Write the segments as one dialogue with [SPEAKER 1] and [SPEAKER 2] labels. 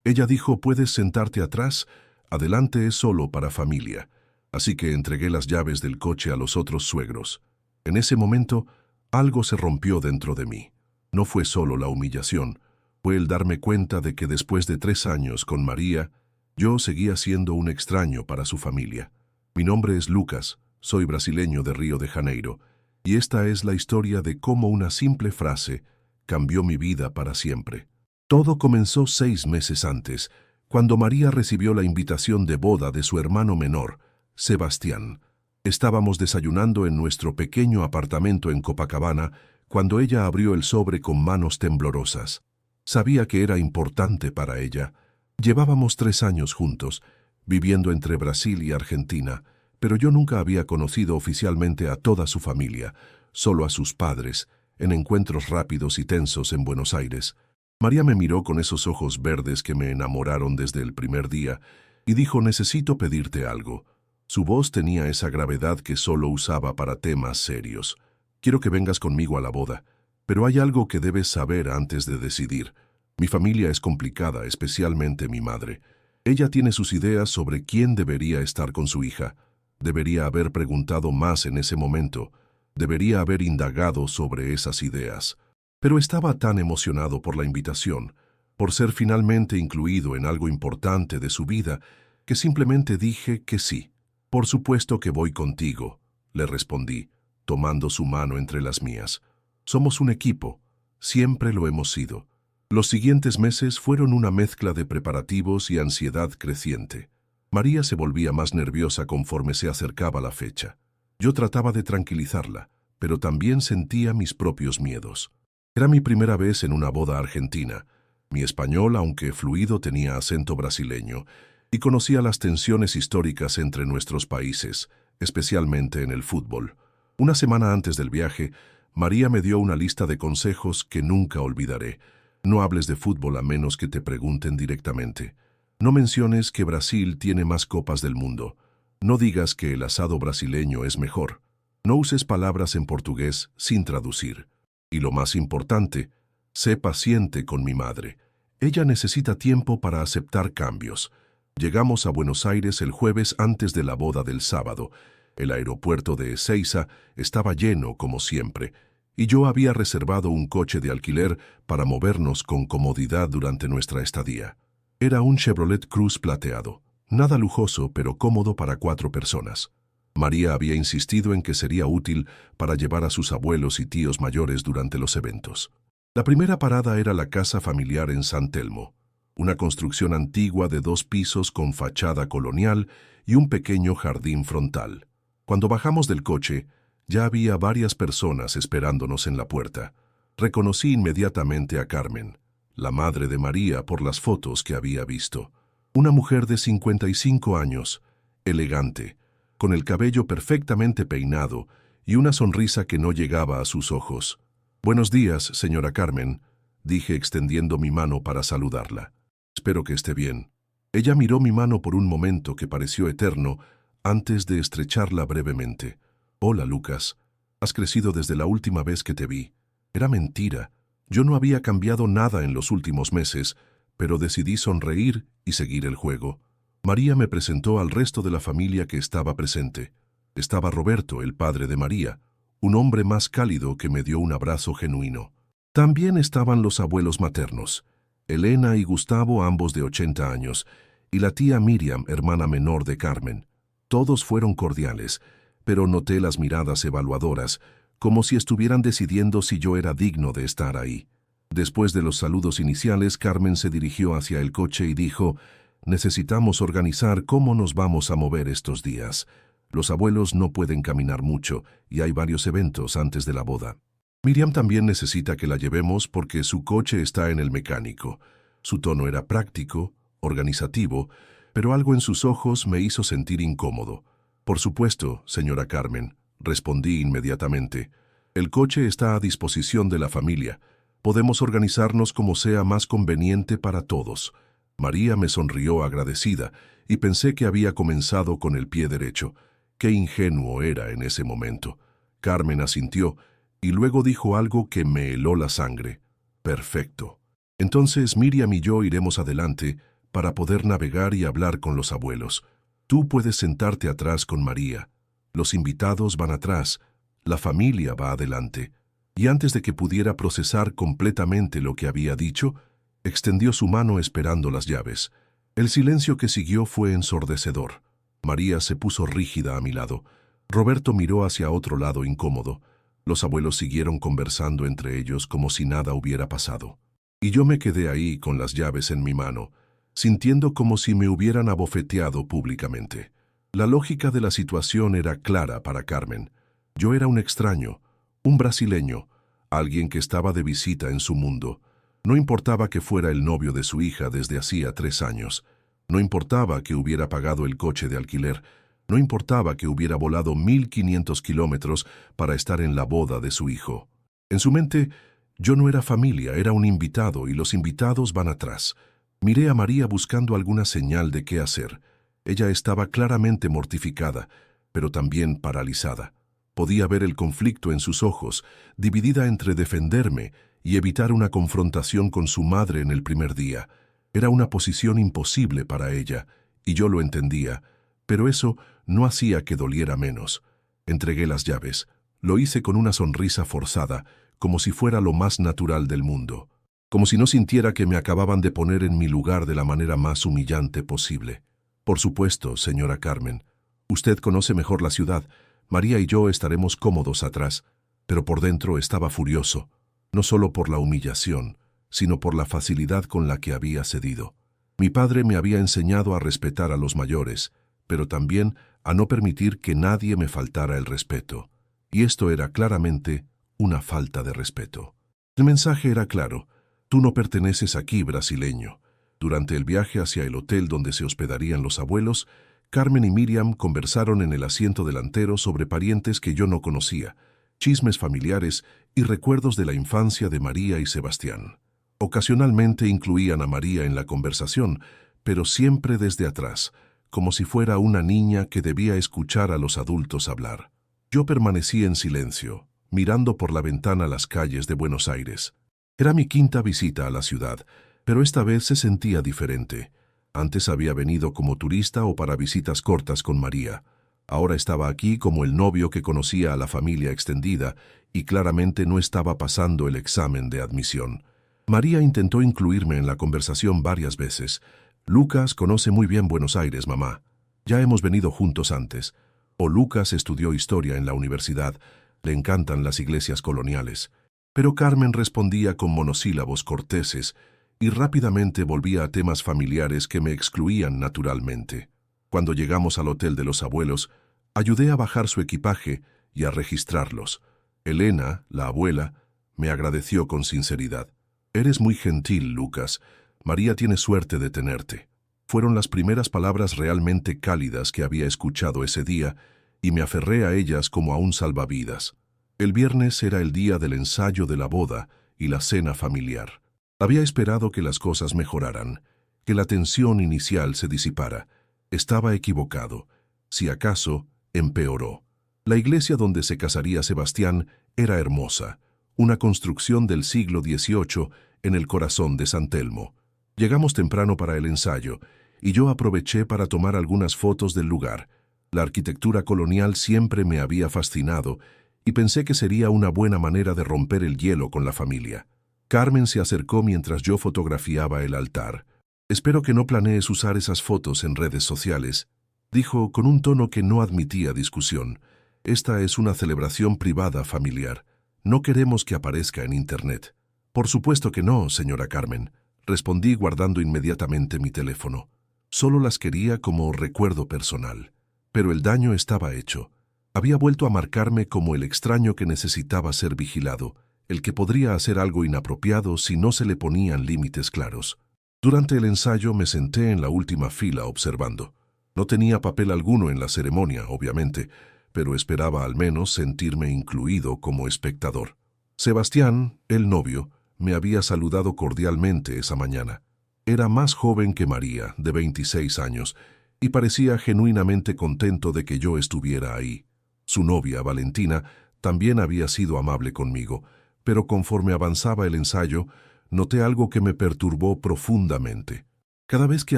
[SPEAKER 1] Ella dijo, puedes sentarte atrás, adelante es solo para familia. Así que entregué las llaves del coche a los otros suegros. En ese momento, algo se rompió dentro de mí. No fue solo la humillación, fue el darme cuenta de que después de 3 años con María, yo seguía siendo un extraño para su familia. Mi nombre es Lucas, soy brasileño de Río de Janeiro, y esta es la historia de cómo una simple frase cambió mi vida para siempre. Todo comenzó 6 meses antes, cuando María recibió la invitación de boda de su hermano menor, Sebastián. Estábamos desayunando en nuestro pequeño apartamento en Copacabana cuando ella abrió el sobre con manos temblorosas. Sabía que era importante para ella. Llevábamos 3 años juntos, viviendo entre Brasil y Argentina, pero yo nunca había conocido oficialmente a toda su familia, solo a sus padres, en encuentros rápidos y tensos en Buenos Aires. María me miró con esos ojos verdes que me enamoraron desde el primer día y dijo, necesito pedirte algo. Su voz tenía esa gravedad que solo usaba para temas serios. Quiero que vengas conmigo a la boda, pero hay algo que debes saber antes de decidir. Mi familia es complicada, especialmente mi madre. Ella tiene sus ideas sobre quién debería estar con su hija. Debería haber preguntado más en ese momento. Debería haber indagado sobre esas ideas. Pero estaba tan emocionado por la invitación, por ser finalmente incluido en algo importante de su vida, que simplemente dije que sí. Por supuesto que voy contigo, le respondí, tomando su mano entre las mías. Somos un equipo, siempre lo hemos sido. Los siguientes meses fueron una mezcla de preparativos y ansiedad creciente. María se volvía más nerviosa conforme se acercaba la fecha. Yo trataba de tranquilizarla, pero también sentía mis propios miedos. Era mi primera vez en una boda argentina. Mi español, aunque fluido, tenía acento brasileño, y conocía las tensiones históricas entre nuestros países, especialmente en el fútbol. Una semana antes del viaje, María me dio una lista de consejos que nunca olvidaré. No hables de fútbol a menos que te pregunten directamente. No menciones que Brasil tiene más copas del mundo. No digas que el asado brasileño es mejor. No uses palabras en portugués sin traducir. Y lo más importante, sé paciente con mi madre. Ella necesita tiempo para aceptar cambios. Llegamos a Buenos Aires el jueves antes de la boda del sábado. El aeropuerto de Ezeiza estaba lleno como siempre, y yo había reservado un coche de alquiler para movernos con comodidad durante nuestra estadía. Era un Chevrolet Cruze plateado, nada lujoso pero cómodo para 4 personas. María había insistido en que sería útil para llevar a sus abuelos y tíos mayores durante los eventos. La primera parada era la casa familiar en San Telmo, una construcción antigua de 2 pisos con fachada colonial y un pequeño jardín frontal. Cuando bajamos del coche, ya había varias personas esperándonos en la puerta. Reconocí inmediatamente a Carmen, la madre de María, por las fotos que había visto. Una mujer de 55 años, elegante, con el cabello perfectamente peinado y una sonrisa que no llegaba a sus ojos. «Buenos días, señora Carmen», dije extendiendo mi mano para saludarla. «Espero que esté bien». Ella miró mi mano por un momento que pareció eterno antes de estrecharla brevemente. «Hola, Lucas. Has crecido desde la última vez que te vi». Era mentira. Yo no había cambiado nada en los últimos meses, pero decidí sonreír y seguir el juego. María me presentó al resto de la familia que estaba presente. Estaba Roberto, el padre de María, un hombre más cálido que me dio un abrazo genuino. También estaban los abuelos maternos, Elena y Gustavo, ambos de 80 años, y la tía Miriam, hermana menor de Carmen. Todos fueron cordiales, pero noté las miradas evaluadoras, como si estuvieran decidiendo si yo era digno de estar ahí. Después de los saludos iniciales, Carmen se dirigió hacia el coche y dijo: «Necesitamos organizar cómo nos vamos a mover estos días. Los abuelos no pueden caminar mucho y hay varios eventos antes de la boda. Miriam también necesita que la llevemos porque su coche está en el mecánico». Su tono era práctico, organizativo, pero algo en sus ojos me hizo sentir incómodo. «Por supuesto, señora Carmen», respondí inmediatamente. «El coche está a disposición de la familia. Podemos organizarnos como sea más conveniente para todos». María me sonrió agradecida y pensé que había comenzado con el pie derecho. Qué ingenuo era en ese momento. Carmen asintió y luego dijo algo que me heló la sangre. «Perfecto. Entonces Miriam y yo iremos adelante para poder navegar y hablar con los abuelos. Tú puedes sentarte atrás con María. Los invitados van atrás, la familia va adelante. Y antes de que pudiera procesar completamente lo que había dicho, extendió su mano esperando las llaves. El silencio que siguió fue ensordecedor. María se puso rígida a mi lado. Roberto miró hacia otro lado incómodo. Los abuelos siguieron conversando entre ellos como si nada hubiera pasado. Y yo me quedé ahí con las llaves en mi mano, sintiendo como si me hubieran abofeteado públicamente. La lógica de la situación era clara para Carmen. Yo era un extraño, un brasileño, alguien que estaba de visita en su mundo. No importaba que fuera el novio de su hija desde hacía 3 años. No importaba que hubiera pagado el coche de alquiler. No importaba que hubiera volado 1500 kilómetros para estar en la boda de su hijo. En su mente, yo no era familia, era un invitado y los invitados van atrás. Miré a María buscando alguna señal de qué hacer. Ella estaba claramente mortificada, pero también paralizada. Podía ver el conflicto en sus ojos, dividida entre defenderme y evitar una confrontación con su madre en el primer día. Era una posición imposible para ella, y yo lo entendía, pero eso no hacía que doliera menos. Entregué las llaves. Lo hice con una sonrisa forzada, como si fuera lo más natural del mundo, como si no sintiera que me acababan de poner en mi lugar de la manera más humillante posible. Por supuesto, señora Carmen, usted conoce mejor la ciudad. María y yo estaremos cómodos atrás, pero por dentro estaba furioso, no solo por la humillación, sino por la facilidad con la que había cedido. Mi padre me había enseñado a respetar a los mayores, pero también a no permitir que nadie me faltara el respeto. Y esto era claramente una falta de respeto. El mensaje era claro: tú no perteneces aquí, brasileño. Durante el viaje hacia el hotel donde se hospedarían los abuelos, Carmen y Miriam conversaron en el asiento delantero sobre parientes que yo no conocía, chismes familiares y recuerdos de la infancia de María y Sebastián. Ocasionalmente incluían a María en la conversación, pero siempre desde atrás, como si fuera una niña que debía escuchar a los adultos hablar. Yo permanecí en silencio, mirando por la ventana las calles de Buenos Aires. Era mi quinta visita a la ciudad, pero esta vez se sentía diferente. Antes había venido como turista o para visitas cortas con María. Ahora estaba aquí como el novio que conocía a la familia extendida y claramente no estaba pasando el examen de admisión. María intentó incluirme en la conversación varias veces. Lucas conoce muy bien Buenos Aires, mamá. Ya hemos venido juntos antes. O Lucas estudió historia en la universidad. Le encantan las iglesias coloniales. Pero Carmen respondía con monosílabos corteses y rápidamente volvía a temas familiares que me excluían naturalmente. Cuando llegamos al hotel de los abuelos, ayudé a bajar su equipaje y a registrarlos. Elena, la abuela, me agradeció con sinceridad. Eres muy gentil, Lucas. María tiene suerte de tenerte. Fueron las primeras palabras realmente cálidas que había escuchado ese día y me aferré a ellas como a un salvavidas. El viernes era el día del ensayo de la boda y la cena familiar. Había esperado que las cosas mejoraran, que la tensión inicial se disipara. Estaba equivocado. Si acaso, empeoró. La iglesia donde se casaría Sebastián era hermosa, una construcción del siglo XVIII en el corazón de San Telmo. Llegamos temprano para el ensayo, y yo aproveché para tomar algunas fotos del lugar. La arquitectura colonial siempre me había fascinado, y pensé que sería una buena manera de romper el hielo con la familia. Carmen se acercó mientras yo fotografiaba el altar. «Espero que no planees usar esas fotos en redes sociales», dijo con un tono que no admitía discusión. «Esta es una celebración privada familiar. No queremos que aparezca en Internet». «Por supuesto que no, señora Carmen», respondí guardando inmediatamente mi teléfono. Solo las quería como recuerdo personal. Pero el daño estaba hecho. Había vuelto a marcarme como el extraño que necesitaba ser vigilado, el que podría hacer algo inapropiado si no se le ponían límites claros. Durante el ensayo me senté en la última fila observando. No tenía papel alguno en la ceremonia, obviamente, pero esperaba al menos sentirme incluido como espectador. Sebastián, el novio, me había saludado cordialmente esa mañana. Era más joven que María, de 26 años, y parecía genuinamente contento de que yo estuviera ahí. Su novia, Valentina, también había sido amable conmigo, pero conforme avanzaba el ensayo, noté algo que me perturbó profundamente. Cada vez que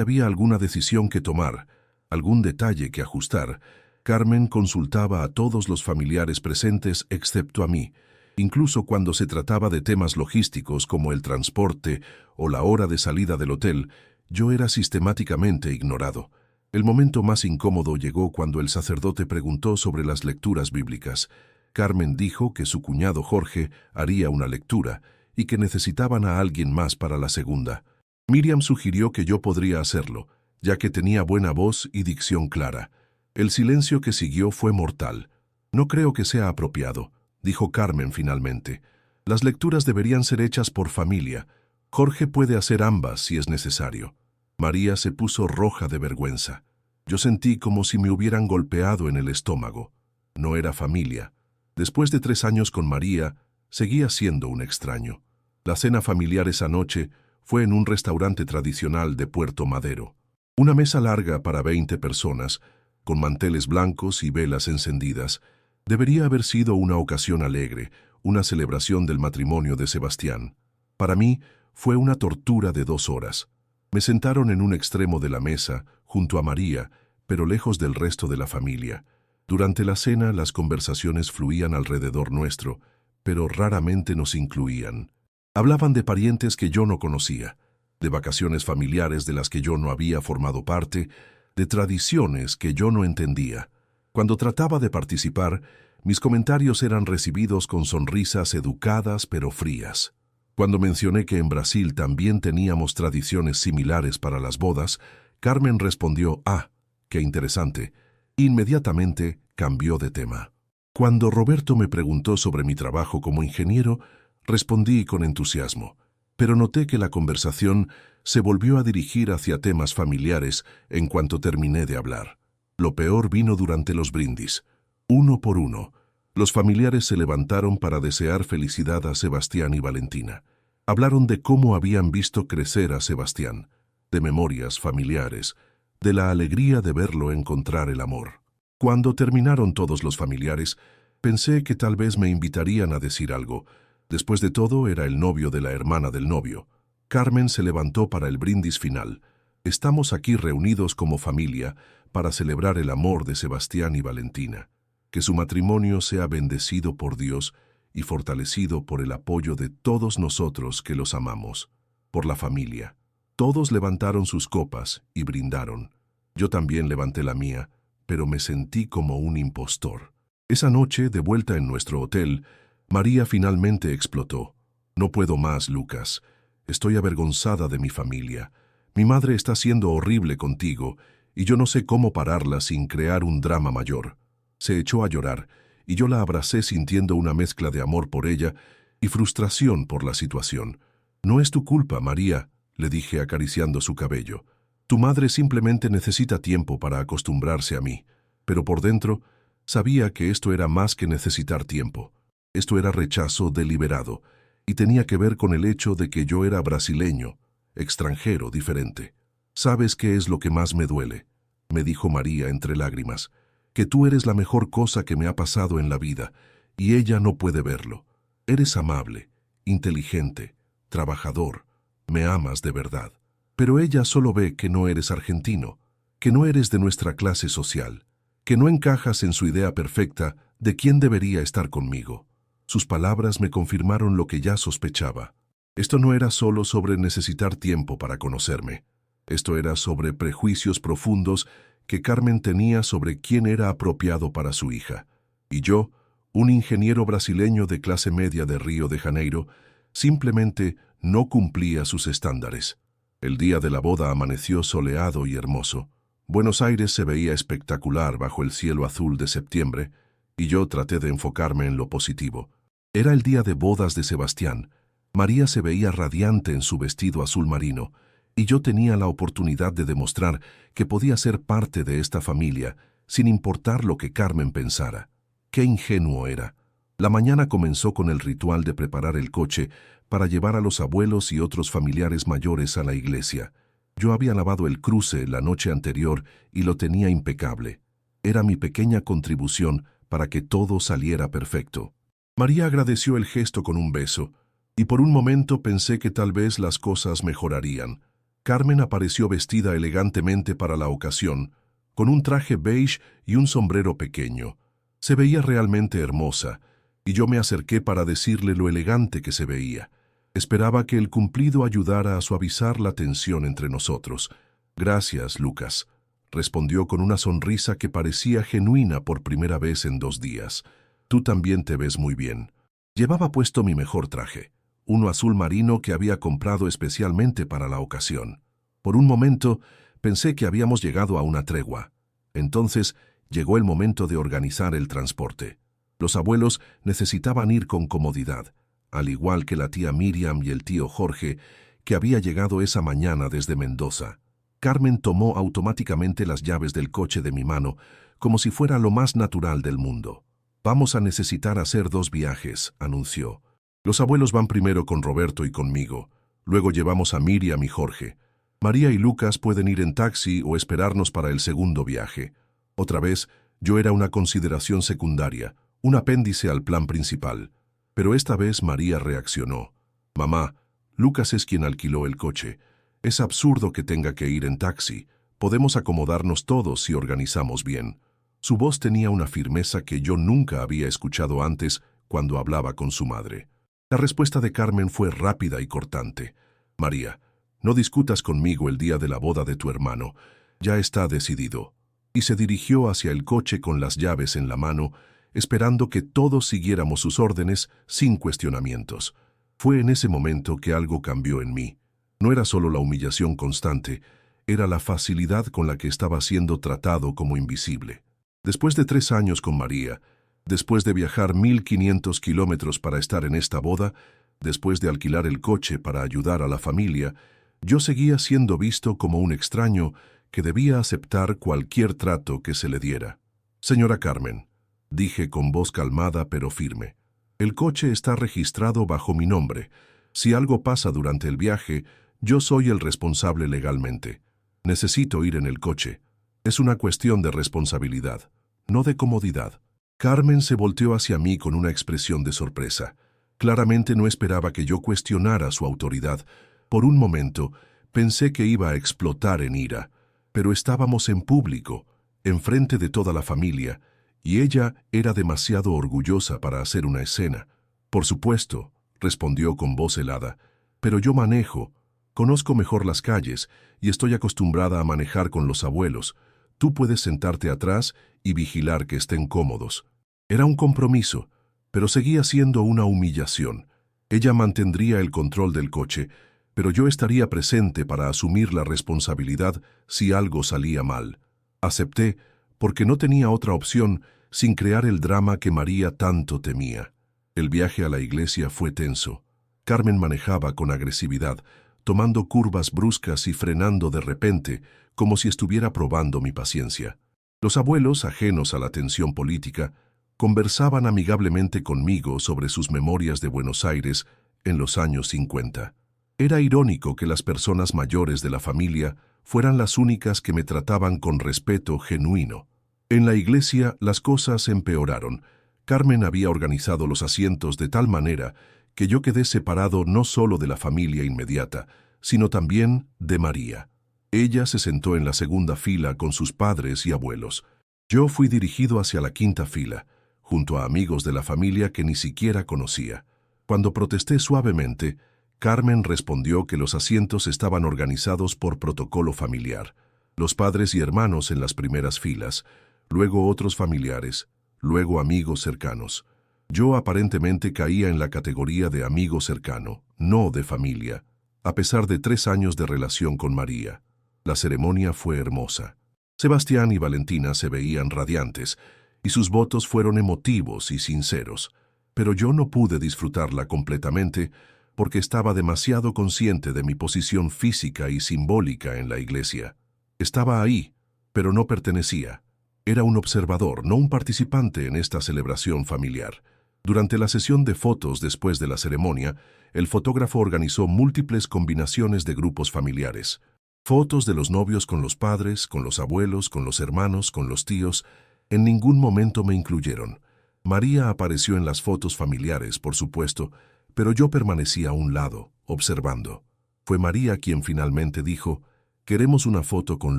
[SPEAKER 1] había alguna decisión que tomar, algún detalle que ajustar, Carmen consultaba a todos los familiares presentes excepto a mí, incluso cuando se trataba de temas logísticos como el transporte o la hora de salida del hotel. Yo era sistemáticamente ignorado. El momento más incómodo llegó cuando el sacerdote preguntó sobre las lecturas bíblicas. Carmen dijo que su cuñado Jorge haría una lectura y que necesitaban a alguien más para la segunda. Miriam sugirió que yo podría hacerlo, ya que tenía buena voz y dicción clara. El silencio que siguió fue mortal. No creo que sea apropiado, dijo Carmen finalmente. Las lecturas deberían ser hechas por familia. Jorge puede hacer ambas si es necesario. María se puso roja de vergüenza. Yo sentí como si me hubieran golpeado en el estómago. No era familia. Después de 3 años con María, seguía siendo un extraño. La cena familiar esa noche fue en un restaurante tradicional de Puerto Madero. Una mesa larga para 20 personas, con manteles blancos y velas encendidas. Debería haber sido una ocasión alegre, una celebración del matrimonio de Sebastián. Para mí, fue una tortura de 2 horas. Me sentaron en un extremo de la mesa, junto a María, pero lejos del resto de la familia. Durante la cena, las conversaciones fluían alrededor nuestro, pero raramente nos incluían. Hablaban de parientes que yo no conocía, de vacaciones familiares de las que yo no había formado parte, de tradiciones que yo no entendía. Cuando trataba de participar, mis comentarios eran recibidos con sonrisas educadas pero frías. Cuando mencioné que en Brasil también teníamos tradiciones similares para las bodas, Carmen respondió, «Ah, qué interesante». Inmediatamente cambió de tema. Cuando Roberto me preguntó sobre mi trabajo como ingeniero, respondí con entusiasmo, pero noté que la conversación se volvió a dirigir hacia temas familiares en cuanto terminé de hablar. Lo peor vino durante los brindis. Uno por uno, los familiares se levantaron para desear felicidad a Sebastián y Valentina. Hablaron de cómo habían visto crecer a Sebastián, de memorias familiares, de la alegría de verlo encontrar el amor. Cuando terminaron todos los familiares, pensé que tal vez me invitarían a decir algo. Después de todo, era el novio de la hermana del novio. Carmen se levantó para el brindis final. Estamos aquí reunidos como familia para celebrar el amor de Sebastián y Valentina. Que su matrimonio sea bendecido por Dios y fortalecido por el apoyo de todos nosotros que los amamos, por la familia. Todos levantaron sus copas y brindaron. Yo también levanté la mía, pero me sentí como un impostor. Esa noche, de vuelta en nuestro hotel, María finalmente explotó. «No puedo más, Lucas. Estoy avergonzada de mi familia. Mi madre está siendo horrible contigo y yo no sé cómo pararla sin crear un drama mayor». Se echó a llorar, y yo la abracé sintiendo una mezcla de amor por ella y frustración por la situación. «No es tu culpa, María», le dije acariciando su cabello. «Tu madre simplemente necesita tiempo para acostumbrarse a mí». Pero por dentro, sabía que esto era más que necesitar tiempo. Esto era rechazo deliberado, y tenía que ver con el hecho de que yo era brasileño, extranjero, diferente. «¿Sabes qué es lo que más me duele?», me dijo María entre lágrimas. «Que tú eres la mejor cosa que me ha pasado en la vida, y ella no puede verlo. Eres amable, inteligente, trabajador, me amas de verdad. Pero ella solo ve que no eres argentino, que no eres de nuestra clase social, que no encajas en su idea perfecta de quién debería estar conmigo». Sus palabras me confirmaron lo que ya sospechaba. Esto no era solo sobre necesitar tiempo para conocerme. Esto era sobre prejuicios profundos que Carmen tenía sobre quién era apropiado para su hija. Y yo, un ingeniero brasileño de clase media de Río de Janeiro, simplemente no cumplía sus estándares. El día de la boda amaneció soleado y hermoso. Buenos Aires se veía espectacular bajo el cielo azul de septiembre, y yo traté de enfocarme en lo positivo. Era el día de bodas de Sebastián. María se veía radiante en su vestido azul marino, y yo tenía la oportunidad de demostrar que podía ser parte de esta familia, sin importar lo que Carmen pensara. ¡Qué ingenuo era! La mañana comenzó con el ritual de preparar el coche para llevar a los abuelos y otros familiares mayores a la iglesia. Yo había lavado el cruce la noche anterior y lo tenía impecable. Era mi pequeña contribución para que todo saliera perfecto. María agradeció el gesto con un beso, y por un momento pensé que tal vez las cosas mejorarían. Carmen apareció vestida elegantemente para la ocasión, con un traje beige y un sombrero pequeño. Se veía realmente hermosa, y yo me acerqué para decirle lo elegante que se veía. Esperaba que el cumplido ayudara a suavizar la tensión entre nosotros. «Gracias, Lucas», respondió con una sonrisa que parecía genuina por primera vez en 2 días. «Tú también te ves muy bien». Llevaba puesto mi mejor traje, uno azul marino que había comprado especialmente para la ocasión. Por un momento pensé que habíamos llegado a una tregua. Entonces llegó el momento de organizar el transporte. Los abuelos necesitaban ir con comodidad, al igual que la tía Miriam y el tío Jorge, que había llegado esa mañana desde Mendoza. Carmen tomó automáticamente las llaves del coche de mi mano, como si fuera lo más natural del mundo. «Vamos a necesitar hacer 2 viajes», anunció. «Los abuelos van primero con Roberto y conmigo. Luego llevamos a Miriam y Jorge. María y Lucas pueden ir en taxi o esperarnos para el segundo viaje». Otra vez, yo era una consideración secundaria, un apéndice al plan principal. Pero esta vez María reaccionó. «Mamá, Lucas es quien alquiló el coche. Es absurdo que tenga que ir en taxi. Podemos acomodarnos todos si organizamos bien». Su voz tenía una firmeza que yo nunca había escuchado antes cuando hablaba con su madre. La respuesta de Carmen fue rápida y cortante. «María, no discutas conmigo el día de la boda de tu hermano. Ya está decidido». Y se dirigió hacia el coche con las llaves en la mano, esperando que todos siguiéramos sus órdenes sin cuestionamientos. Fue en ese momento que algo cambió en mí. No era solo la humillación constante, era la facilidad con la que estaba siendo tratado como invisible. Después de 3 años con María, después de viajar 1500 kilómetros para estar en esta boda, después de alquilar el coche para ayudar a la familia, yo seguía siendo visto como un extraño que debía aceptar cualquier trato que se le diera. «Señora Carmen», dije con voz calmada pero firme, «el coche está registrado bajo mi nombre. Si algo pasa durante el viaje, yo soy el responsable legalmente. Necesito ir en el coche. Es una cuestión de responsabilidad, no de comodidad». Carmen se volteó hacia mí con una expresión de sorpresa. Claramente no esperaba que yo cuestionara su autoridad. Por un momento, pensé que iba a explotar en ira. Pero estábamos en público, enfrente de toda la familia, y ella era demasiado orgullosa para hacer una escena. «Por supuesto», respondió con voz helada, «pero yo manejo, conozco mejor las calles y estoy acostumbrada a manejar con los abuelos. Tú puedes sentarte atrás y vigilar que estén cómodos». Era un compromiso, pero seguía siendo una humillación. Ella mantendría el control del coche, pero yo estaría presente para asumir la responsabilidad si algo salía mal. Acepté, porque no tenía otra opción sin crear el drama que María tanto temía. El viaje a la iglesia fue tenso. Carmen manejaba con agresividad, tomando curvas bruscas y frenando de repente, como si estuviera probando mi paciencia. Los abuelos, ajenos a la tensión política, conversaban amigablemente conmigo sobre sus memorias de Buenos Aires en los años 50. Era irónico que las personas mayores de la familia fueran las únicas que me trataban con respeto genuino. En la iglesia las cosas empeoraron. Carmen había organizado los asientos de tal manera que yo quedé separado no solo de la familia inmediata, sino también de María. Ella se sentó en la segunda fila con sus padres y abuelos. Yo fui dirigido hacia la quinta fila, junto a amigos de la familia que ni siquiera conocía. Cuando protesté suavemente, Carmen respondió que los asientos estaban organizados por protocolo familiar. Los padres y hermanos en las primeras filas, luego otros familiares, luego amigos cercanos. Yo aparentemente caía en la categoría de amigo cercano, no de familia, a pesar de 3 años de relación con María. La ceremonia fue hermosa. Sebastián y Valentina se veían radiantes, y sus votos fueron emotivos y sinceros, pero yo no pude disfrutarla completamente porque estaba demasiado consciente de mi posición física y simbólica en la iglesia. Estaba ahí, pero no pertenecía. Era un observador, no un participante en esta celebración familiar. Durante la sesión de fotos después de la ceremonia, el fotógrafo organizó múltiples combinaciones de grupos familiares. Fotos de los novios con los padres, con los abuelos, con los hermanos, con los tíos. En ningún momento me incluyeron. María apareció en las fotos familiares, por supuesto, pero yo permanecía a un lado, observando. Fue María quien finalmente dijo: «Queremos una foto con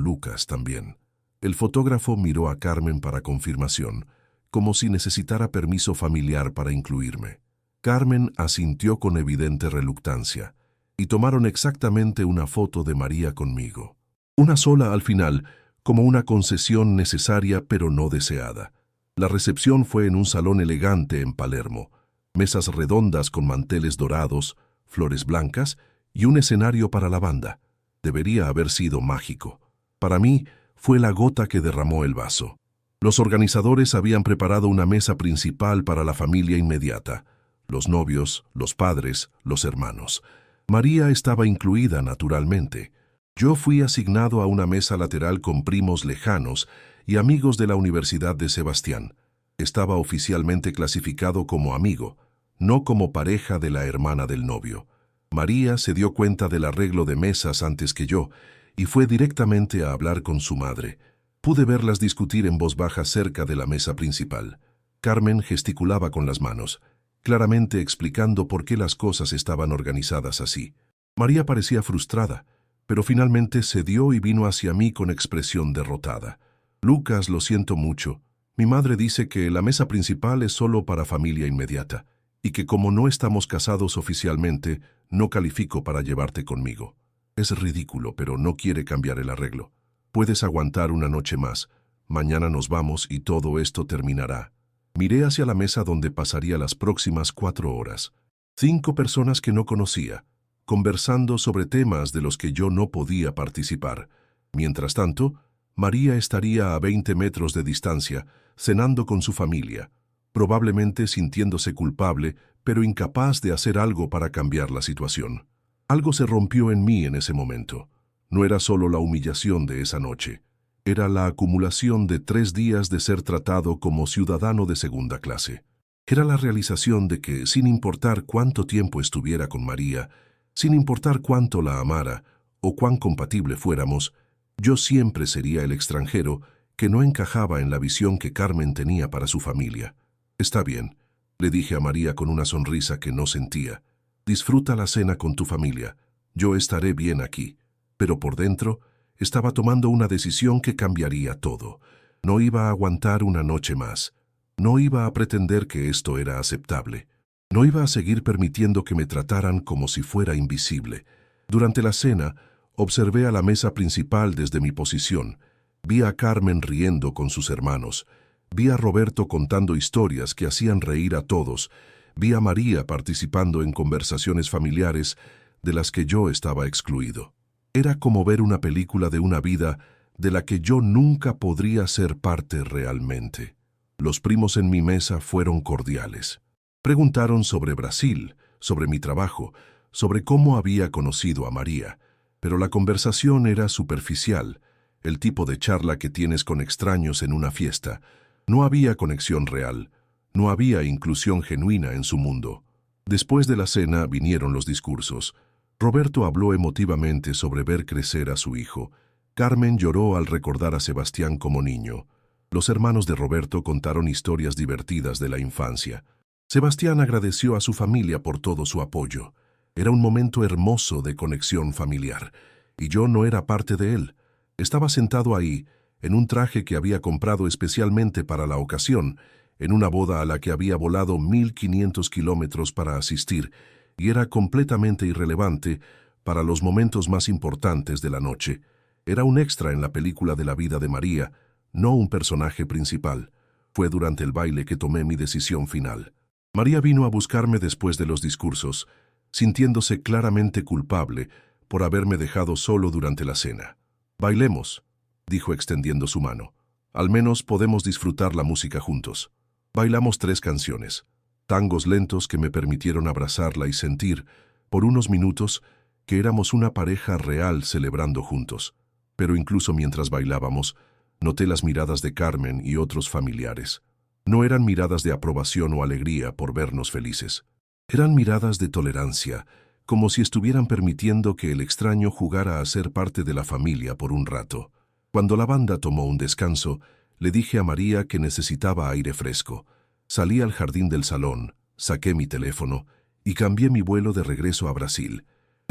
[SPEAKER 1] Lucas también». El fotógrafo miró a Carmen para confirmación, como si necesitara permiso familiar para incluirme. Carmen asintió con evidente reluctancia, y tomaron exactamente una foto de María conmigo. Una sola al final, como una concesión necesaria pero no deseada. La recepción fue en un salón elegante en Palermo, mesas redondas con manteles dorados, flores blancas y un escenario para la banda. Debería haber sido mágico. Para mí, fue la gota que derramó el vaso. Los organizadores habían preparado una mesa principal para la familia inmediata: los novios, los padres, los hermanos. María estaba incluida naturalmente. Yo fui asignado a una mesa lateral con primos lejanos y amigos de la Universidad de Sebastián. Estaba oficialmente clasificado como amigo, no como pareja de la hermana del novio. María se dio cuenta del arreglo de mesas antes que yo y fue directamente a hablar con su madre. Pude verlas discutir en voz baja cerca de la mesa principal. Carmen gesticulaba con las manos, claramente explicando por qué las cosas estaban organizadas así. María parecía frustrada, pero finalmente cedió y vino hacia mí con expresión derrotada. «Lucas, lo siento mucho. Mi madre dice que la mesa principal es solo para familia inmediata, y que como no estamos casados oficialmente, no califico para llevarte conmigo. Es ridículo, pero no quiere cambiar el arreglo. Puedes aguantar una noche más. Mañana nos vamos y todo esto terminará». Miré hacia la mesa donde pasaría las próximas 4 horas. 5 personas que no conocía, conversando sobre temas de los que yo no podía participar. Mientras tanto, María estaría a 20 metros de distancia, cenando con su familia, probablemente sintiéndose culpable, pero incapaz de hacer algo para cambiar la situación. Algo se rompió en mí en ese momento. No era solo la humillación de esa noche. Era la acumulación de 3 días de ser tratado como ciudadano de segunda clase. Era la realización de que, sin importar cuánto tiempo estuviera con María, sin importar cuánto la amara o cuán compatible fuéramos, yo siempre sería el extranjero que no encajaba en la visión que Carmen tenía para su familia. «Está bien», le dije a María con una sonrisa que no sentía. «Disfruta la cena con tu familia. Yo estaré bien aquí». Pero por dentro, estaba tomando una decisión que cambiaría todo. No iba a aguantar una noche más. No iba a pretender que esto era aceptable. No iba a seguir permitiendo que me trataran como si fuera invisible. Durante la cena, observé a la mesa principal desde mi posición. Vi a Carmen riendo con sus hermanos. Vi a Roberto contando historias que hacían reír a todos. Vi a María participando en conversaciones familiares de las que yo estaba excluido. Era como ver una película de una vida de la que yo nunca podría ser parte realmente. Los primos en mi mesa fueron cordiales. Preguntaron sobre Brasil, sobre mi trabajo, sobre cómo había conocido a María, pero la conversación era superficial, el tipo de charla que tienes con extraños en una fiesta. No había conexión real, no había inclusión genuina en su mundo. Después de la cena vinieron los discursos. Roberto habló emotivamente sobre ver crecer a su hijo. Carmen lloró al recordar a Sebastián como niño. Los hermanos de Roberto contaron historias divertidas de la infancia. Sebastián agradeció a su familia por todo su apoyo. Era un momento hermoso de conexión familiar, y yo no era parte de él. Estaba sentado ahí, en un traje que había comprado especialmente para la ocasión, en una boda a la que había volado 1500 kilómetros para asistir, y era completamente irrelevante para los momentos más importantes de la noche. Era un extra en la película de la vida de María, no un personaje principal. Fue durante el baile que tomé mi decisión final. María vino a buscarme después de los discursos, sintiéndose claramente culpable por haberme dejado solo durante la cena. «Bailemos», dijo extendiendo su mano. «Al menos podemos disfrutar la música juntos». Bailamos 3 canciones. Tangos lentos que me permitieron abrazarla y sentir, por unos minutos, que éramos una pareja real celebrando juntos. Pero incluso mientras bailábamos, noté las miradas de Carmen y otros familiares. No eran miradas de aprobación o alegría por vernos felices. Eran miradas de tolerancia, como si estuvieran permitiendo que el extraño jugara a ser parte de la familia por un rato. Cuando la banda tomó un descanso, le dije a María que necesitaba aire fresco. Salí al jardín del salón, saqué mi teléfono y cambié mi vuelo de regreso a Brasil.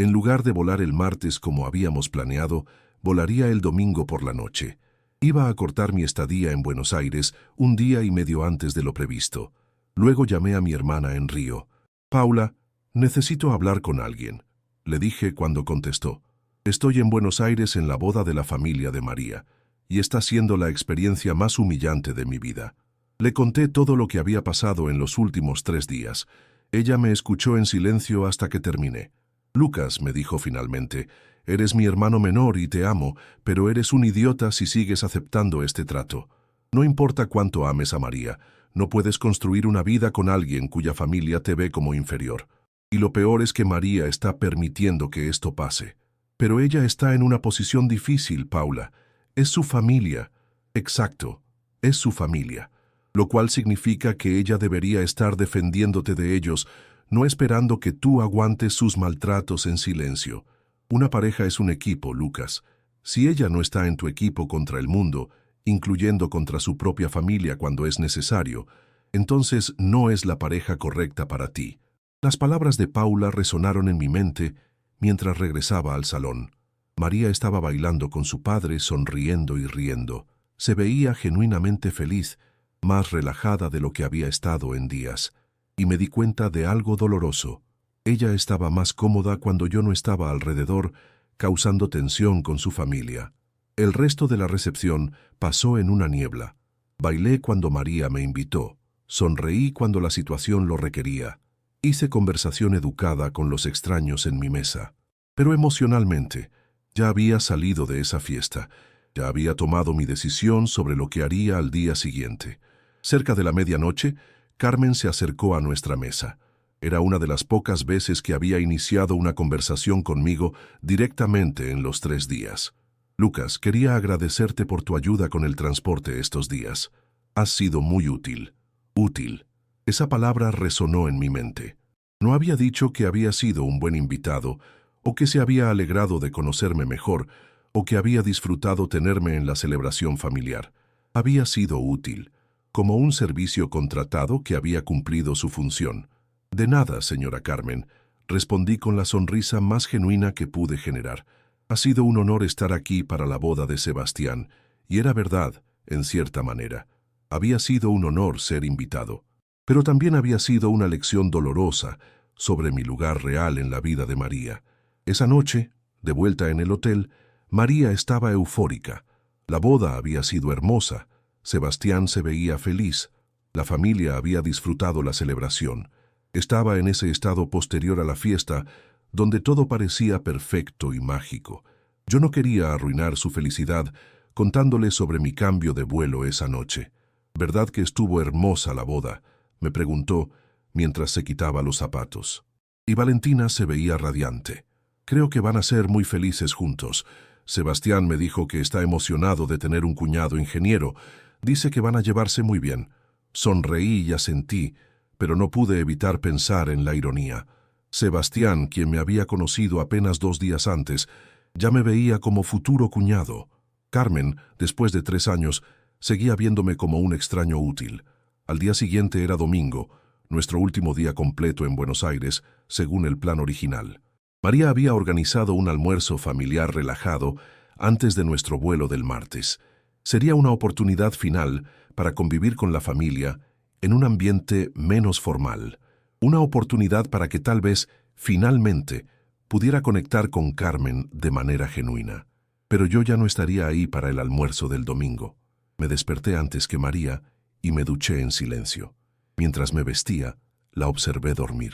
[SPEAKER 1] En lugar de volar el martes como habíamos planeado, volaría el domingo por la noche. Iba a cortar mi estadía en Buenos Aires un día y medio antes de lo previsto. Luego llamé a mi hermana en Río. «Paula, necesito hablar con alguien», le dije cuando contestó. «Estoy en Buenos Aires en la boda de la familia de María, y está siendo la experiencia más humillante de mi vida». Le conté todo lo que había pasado en los últimos 3 días. Ella me escuchó en silencio hasta que terminé. «Lucas», me dijo finalmente, «eres mi hermano menor y te amo, pero eres un idiota si sigues aceptando este trato. No importa cuánto ames a María, no puedes construir una vida con alguien cuya familia te ve como inferior. Y lo peor es que María está permitiendo que esto pase. Pero ella está en una posición difícil, Paula. Es su familia». «Exacto, es su familia. Lo cual significa que ella debería estar defendiéndote de ellos, no esperando que tú aguantes sus maltratos en silencio. Una pareja es un equipo, Lucas. Si ella no está en tu equipo contra el mundo, incluyendo contra su propia familia cuando es necesario, entonces no es la pareja correcta para ti». Las palabras de Paula resonaron en mi mente mientras regresaba al salón. María estaba bailando con su padre, sonriendo y riendo. Se veía genuinamente feliz, más relajada de lo que había estado en días. Y me di cuenta de algo doloroso. Ella estaba más cómoda cuando yo no estaba alrededor, causando tensión con su familia. El resto de la recepción pasó en una niebla. Bailé cuando María me invitó. Sonreí cuando la situación lo requería. Hice conversación educada con los extraños en mi mesa. Pero emocionalmente, ya había salido de esa fiesta. Ya había tomado mi decisión sobre lo que haría al día siguiente. Cerca de la medianoche, Carmen se acercó a nuestra mesa. Era una de las pocas veces que había iniciado una conversación conmigo directamente en los 3 días. «Lucas, quería agradecerte por tu ayuda con el transporte estos días. Has sido muy útil». Útil. Esa palabra resonó en mi mente. No había dicho que había sido un buen invitado, o que se había alegrado de conocerme mejor, o que había disfrutado tenerme en la celebración familiar. Había sido útil, como un servicio contratado que había cumplido su función. «De nada, señora Carmen», respondí con la sonrisa más genuina que pude generar. «Ha sido un honor estar aquí para la boda de Sebastián», y era verdad, en cierta manera. Había sido un honor ser invitado. Pero también había sido una lección dolorosa sobre mi lugar real en la vida de María. Esa noche, de vuelta en el hotel, María estaba eufórica. La boda había sido hermosa. Sebastián se veía feliz. La familia había disfrutado la celebración. Estaba en ese estado posterior a la fiesta, donde todo parecía perfecto y mágico. Yo no quería arruinar su felicidad contándole sobre mi cambio de vuelo esa noche. «¿Verdad que estuvo hermosa la boda?», me preguntó mientras se quitaba los zapatos. Y Valentina se veía radiante. «Creo que van a ser muy felices juntos. Sebastián me dijo que está emocionado de tener un cuñado ingeniero. Dice que van a llevarse muy bien». Sonreí y asentí, pero no pude evitar pensar en la ironía. Sebastián, quien me había conocido apenas 2 días antes, ya me veía como futuro cuñado. Carmen, después de 3 años, seguía viéndome como un extraño útil. Al día siguiente era domingo, nuestro último día completo en Buenos Aires, según el plan original. María había organizado un almuerzo familiar relajado antes de nuestro vuelo del martes. Sería una oportunidad final para convivir con la familia en un ambiente menos formal. Una oportunidad para que tal vez, finalmente, pudiera conectar con Carmen de manera genuina. Pero yo ya no estaría ahí para el almuerzo del domingo. Me desperté antes que María y me duché en silencio. Mientras me vestía, la observé dormir.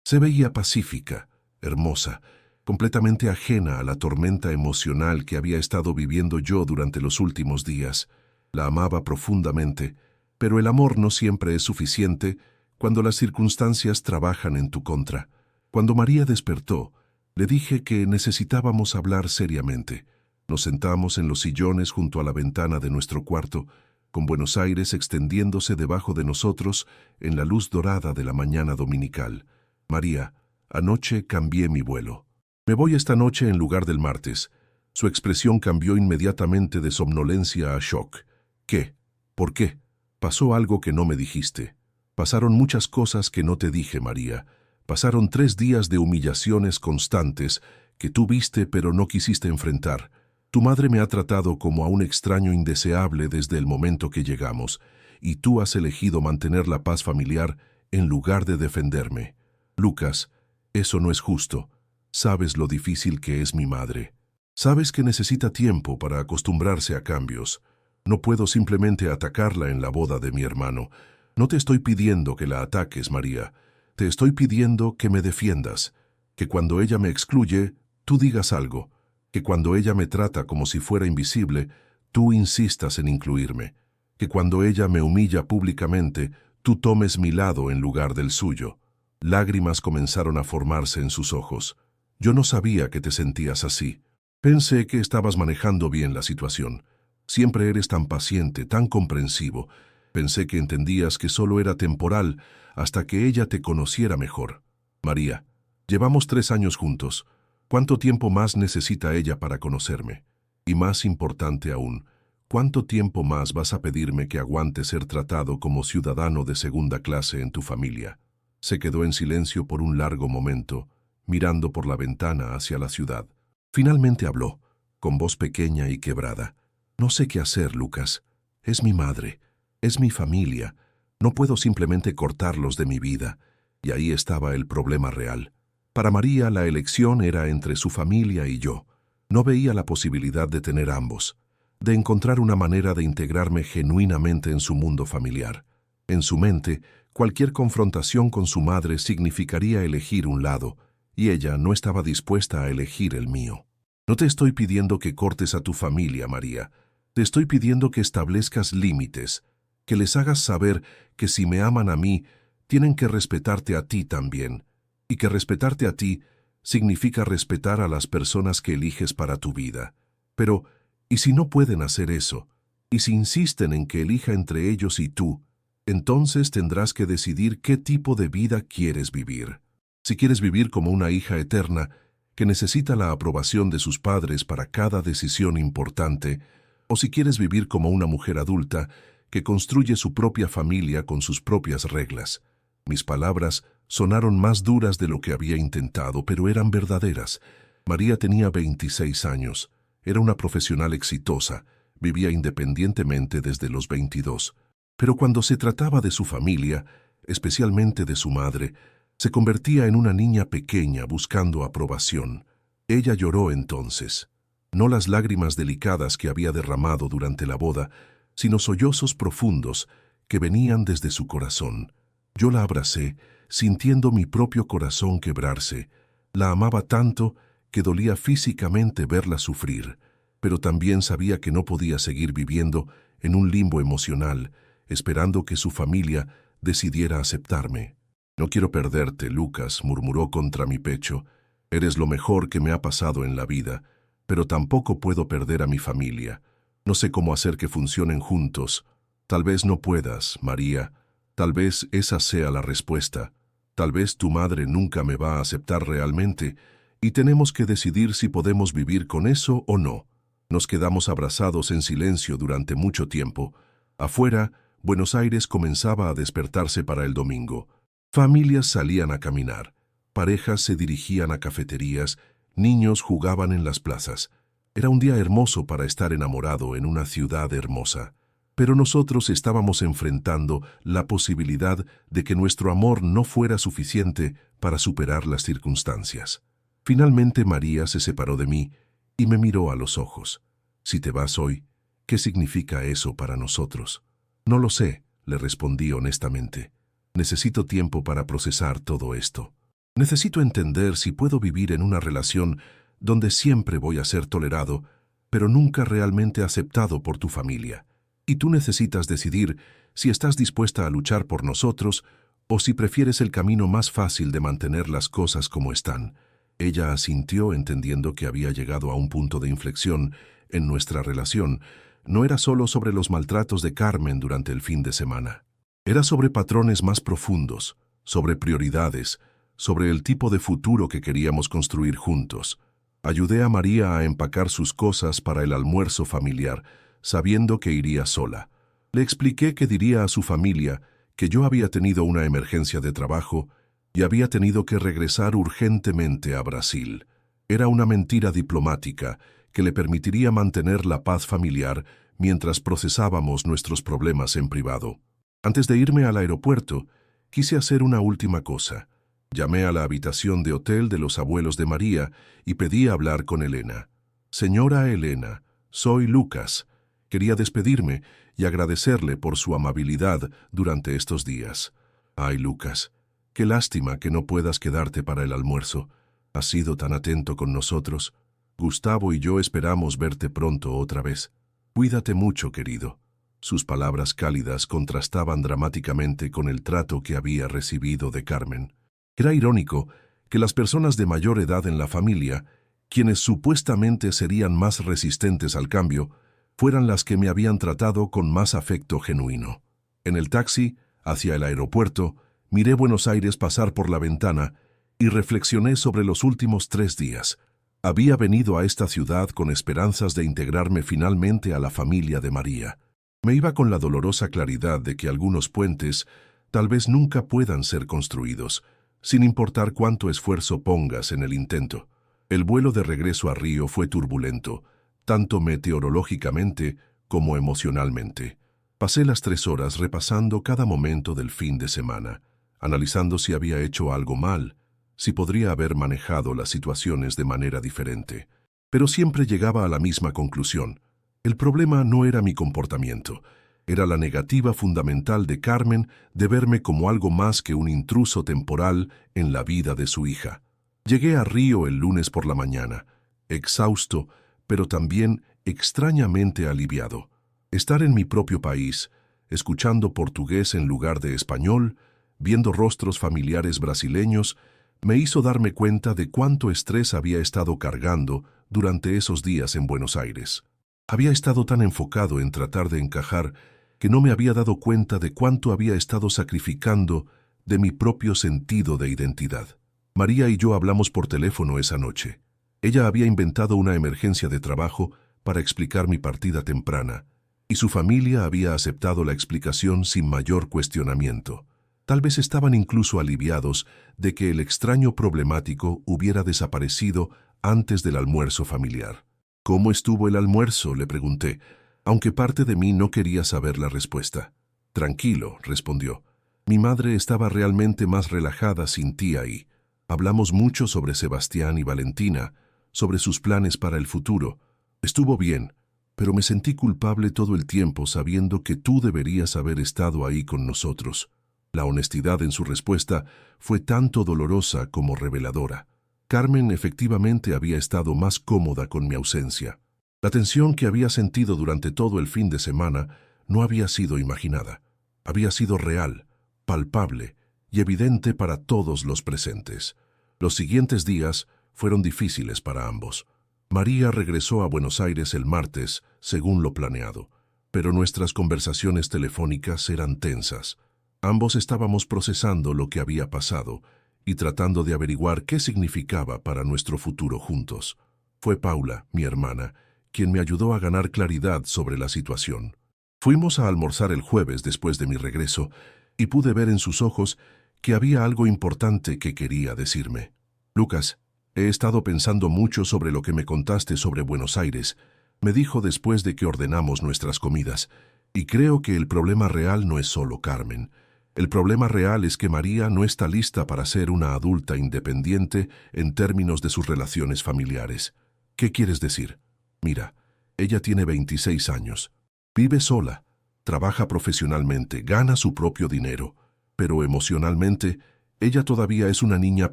[SPEAKER 1] Se veía pacífica, hermosa, completamente ajena a la tormenta emocional que había estado viviendo yo durante los últimos días. La amaba profundamente, pero el amor no siempre es suficiente cuando las circunstancias trabajan en tu contra. Cuando María despertó, le dije que necesitábamos hablar seriamente. Nos sentamos en los sillones junto a la ventana de nuestro cuarto, con Buenos Aires extendiéndose debajo de nosotros en la luz dorada de la mañana dominical. «María, anoche cambié mi vuelo. Me voy esta noche en lugar del martes». Su expresión cambió inmediatamente de somnolencia a shock. «¿Qué? ¿Por qué? Pasó algo que no me dijiste». «Pasaron muchas cosas que no te dije, María, Pasaron 3 días de humillaciones constantes que tú viste pero no quisiste enfrentar. Tu madre me ha tratado como a un extraño indeseable desde el momento que llegamos, y tú has elegido mantener la paz familiar en lugar de defenderme. Lucas, eso no es justo. Sabes lo difícil que es mi madre. Sabes que necesita tiempo para acostumbrarse a cambios. No puedo simplemente atacarla en la boda de mi hermano. No te estoy pidiendo que la ataques, María. Te estoy pidiendo que me defiendas, que cuando ella me excluye, tú digas algo, que cuando ella me trata como si fuera invisible, tú insistas en incluirme, que cuando ella me humilla públicamente, tú tomes mi lado en lugar del suyo. Lágrimas comenzaron a formarse en sus ojos. Yo no sabía que te sentías así. Pensé que estabas manejando bien la situación. Siempre eres tan paciente, tan comprensivo. Pensé que entendías que solo era temporal hasta que ella te conociera mejor. María, llevamos 3 años juntos. ¿Cuánto tiempo más necesita ella para conocerme? Y más importante aún, ¿cuánto tiempo más vas a pedirme que aguante ser tratado como ciudadano de segunda clase en tu familia? Se quedó en silencio por un largo momento, mirando por la ventana hacia la ciudad. Finalmente habló, con voz pequeña y quebrada. No sé qué hacer, Lucas. Es mi madre, es mi familia. No puedo simplemente cortarlos de mi vida. Y ahí estaba el problema real. Para María la elección era entre su familia y yo. No veía la posibilidad de tener ambos, de encontrar una manera de integrarme genuinamente en su mundo familiar. En su mente, cualquier confrontación con su madre significaría elegir un lado, y ella no estaba dispuesta a elegir el mío. No te estoy pidiendo que cortes a tu familia, María. Te estoy pidiendo que establezcas límites, que les hagas saber que si me aman a mí, tienen que respetarte a ti también, y que respetarte a ti significa respetar a las personas que eliges para tu vida. Pero, ¿y si no pueden hacer eso? ¿Y si insisten en que elija entre ellos y tú? Entonces tendrás que decidir qué tipo de vida quieres vivir. Si quieres vivir como una hija eterna, que necesita la aprobación de sus padres para cada decisión importante, o si quieres vivir como una mujer adulta, que construye su propia familia con sus propias reglas. Mis palabras sonaron más duras de lo que había intentado, pero eran verdaderas. María tenía 26 años, era una profesional exitosa, vivía independientemente desde los 22. Pero cuando se trataba de su familia, especialmente de su madre, se convertía en una niña pequeña buscando aprobación. Ella lloró entonces, no las lágrimas delicadas que había derramado durante la boda, sino sollozos profundos que venían desde su corazón. Yo la abracé, sintiendo mi propio corazón quebrarse. La amaba tanto que dolía físicamente verla sufrir, pero también sabía que no podía seguir viviendo en un limbo emocional, esperando que su familia decidiera aceptarme. «No quiero perderte, Lucas», murmuró contra mi pecho. «Eres lo mejor que me ha pasado en la vida, pero tampoco puedo perder a mi familia. No sé cómo hacer que funcionen juntos. Tal vez no puedas, María. Tal vez esa sea la respuesta. Tal vez tu madre nunca me va a aceptar realmente, y tenemos que decidir si podemos vivir con eso o no». Nos quedamos abrazados en silencio durante mucho tiempo. Afuera, Buenos Aires comenzaba a despertarse para el domingo. Familias salían a caminar, parejas se dirigían a cafeterías, niños jugaban en las plazas. Era un día hermoso para estar enamorado en una ciudad hermosa. Pero nosotros estábamos enfrentando la posibilidad de que nuestro amor no fuera suficiente para superar las circunstancias. Finalmente María se separó de mí y me miró a los ojos. «Si te vas hoy, ¿qué significa eso para nosotros?» «No lo sé», le respondí honestamente. «Necesito tiempo para procesar todo esto. Necesito entender si puedo vivir en una relación donde siempre voy a ser tolerado, pero nunca realmente aceptado por tu familia. Y tú necesitas decidir si estás dispuesta a luchar por nosotros o si prefieres el camino más fácil de mantener las cosas como están». Ella asintió, entendiendo que había llegado a un punto de inflexión en nuestra relación. No era solo sobre los maltratos de Carmen durante el fin de semana. Era sobre patrones más profundos, sobre prioridades, sobre el tipo de futuro que queríamos construir juntos. Ayudé a María a empacar sus cosas para el almuerzo familiar, sabiendo que iría sola. Le expliqué que diría a su familia que yo había tenido una emergencia de trabajo y había tenido que regresar urgentemente a Brasil. Era una mentira diplomática que le permitiría mantener la paz familiar mientras procesábamos nuestros problemas en privado. Antes de irme al aeropuerto, quise hacer una última cosa. Llamé a la habitación de hotel de los abuelos de María y pedí hablar con Elena. Señora Elena, soy Lucas. Quería despedirme y agradecerle por su amabilidad durante estos días. Ay, Lucas, qué lástima que no puedas quedarte para el almuerzo. Has sido tan atento con nosotros. Gustavo y yo esperamos verte pronto otra vez. Cuídate mucho, querido. Sus palabras cálidas contrastaban dramáticamente con el trato que había recibido de Carmen. Era irónico que las personas de mayor edad en la familia, quienes supuestamente serían más resistentes al cambio, fueran las que me habían tratado con más afecto genuino. En el taxi, hacia el aeropuerto, miré Buenos Aires pasar por la ventana y reflexioné sobre los últimos 3 días. Había venido a esta ciudad con esperanzas de integrarme finalmente a la familia de María. Me iba con la dolorosa claridad de que algunos puentes tal vez nunca puedan ser construidos, sin importar cuánto esfuerzo pongas en el intento. El vuelo de regreso a Río fue turbulento, tanto meteorológicamente como emocionalmente. Pasé las 3 horas repasando cada momento del fin de semana, analizando si había hecho algo mal, si podría haber manejado las situaciones de manera diferente. Pero siempre llegaba a la misma conclusión. El problema no era mi comportamiento, era la negativa fundamental de Carmen de verme como algo más que un intruso temporal en la vida de su hija. Llegué a Río el lunes por la mañana, exhausto, pero también extrañamente aliviado. Estar en mi propio país, escuchando portugués en lugar de español, viendo rostros familiares brasileños, me hizo darme cuenta de cuánto estrés había estado cargando durante esos días en Buenos Aires. Había estado tan enfocado en tratar de encajar que no me había dado cuenta de cuánto había estado sacrificando de mi propio sentido de identidad. María y yo hablamos por teléfono esa noche. Ella había inventado una emergencia de trabajo para explicar mi partida temprana, y su familia había aceptado la explicación sin mayor cuestionamiento. Tal vez estaban incluso aliviados de que el extraño problemático hubiera desaparecido antes del almuerzo familiar. ¿Cómo estuvo el almuerzo?, le pregunté, aunque parte de mí no quería saber la respuesta. Tranquilo, respondió. Mi madre estaba realmente más relajada sin ti ahí. Hablamos mucho sobre Sebastián y Valentina, sobre sus planes para el futuro. Estuvo bien, pero me sentí culpable todo el tiempo sabiendo que tú deberías haber estado ahí con nosotros. La honestidad en su respuesta fue tanto dolorosa como reveladora. Carmen efectivamente había estado más cómoda con mi ausencia. La tensión que había sentido durante todo el fin de semana no había sido imaginada. Había sido real, palpable y evidente para todos los presentes. Los siguientes días fueron difíciles para ambos. María regresó a Buenos Aires el martes, según lo planeado, pero nuestras conversaciones telefónicas eran tensas. Ambos estábamos procesando lo que había pasado y tratando de averiguar qué significaba para nuestro futuro juntos. Fue Paula, mi hermana, quien me ayudó a ganar claridad sobre la situación. Fuimos a almorzar el jueves después de mi regreso y pude ver en sus ojos que había algo importante que quería decirme. Lucas, he estado pensando mucho sobre lo que me contaste sobre Buenos Aires, me dijo después de que ordenamos nuestras comidas, y creo que el problema real no es solo Carmen. El problema real es que María no está lista para ser una adulta independiente en términos de sus relaciones familiares. ¿Qué quieres decir? Mira, ella tiene 26 años. Vive sola, trabaja profesionalmente, gana su propio dinero, pero emocionalmente, ella todavía es una niña